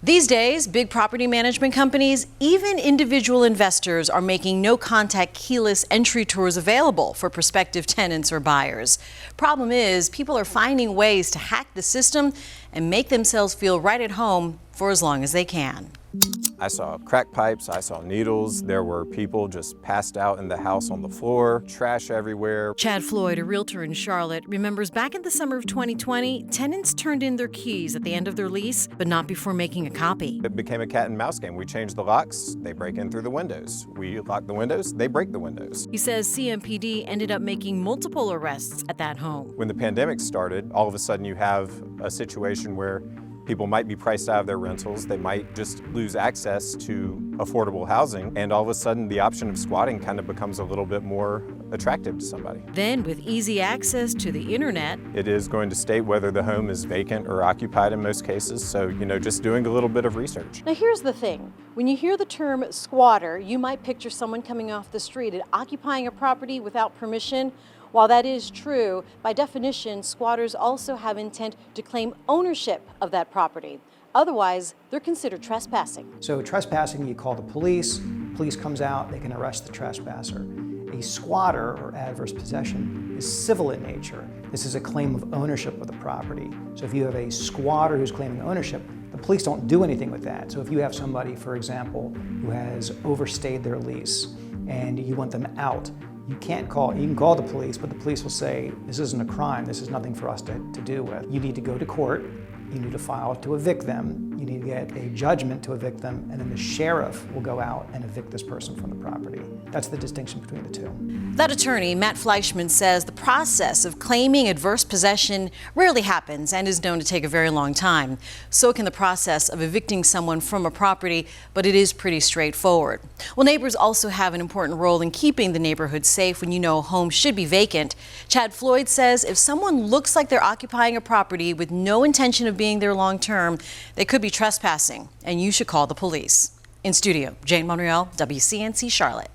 These days, big property management companies, even individual investors, are making no-contact keyless entry tours available for prospective tenants or buyers. Problem is, people are finding ways to hack the system and make themselves feel right at home for as long as they can. I saw crack pipes, I saw needles, there were people just passed out in the house on the floor, trash everywhere. Chad Floyd, a realtor in Charlotte, remembers back in the summer of 2020, tenants turned in their keys at the end of their lease, but not before making a copy. It became a cat and mouse game. We changed the locks, they break in through the windows. We lock the windows, they break the windows. He says CMPD ended up making multiple arrests at that home. When the pandemic started, all of a sudden you have a situation where people might be priced out of their rentals, they might just lose access to affordable housing, and all of a sudden the option of squatting kind of becomes a little bit more attractive to somebody. Then, with easy access to the internet, it is going to state whether the home is vacant or occupied in most cases, so just doing a little bit of research. Now here's the thing, when you hear the term squatter, you might picture someone coming off the street and occupying a property without permission. While that is true, by definition, squatters also have intent to claim ownership of that property. Otherwise, they're considered trespassing. So trespassing, you call the police comes out, they can arrest the trespasser. A squatter, or adverse possession, is civil in nature. This is a claim of ownership of the property. So if you have a squatter who's claiming ownership, the police don't do anything with that. So if you have somebody, for example, who has overstayed their lease and you want them out, you can call the police, but the police will say, this isn't a crime, this is nothing for us to do with. You need to go to court, you need to file to evict them, you need to get a judgment to evict them, and then the sheriff will go out and evict this person from the property. That's the distinction between the two. That attorney, Matt Fleischman, says the process of claiming adverse possession rarely happens and is known to take a very long time. So can the process of evicting someone from a property, but it is pretty straightforward. Well, neighbors also have an important role in keeping the neighborhood safe when you know a home should be vacant. Chad Floyd says if someone looks like they're occupying a property with no intention of being there long term, they could be trespassing, and you should call the police. In studio, Jane Monreal, WCNC Charlotte.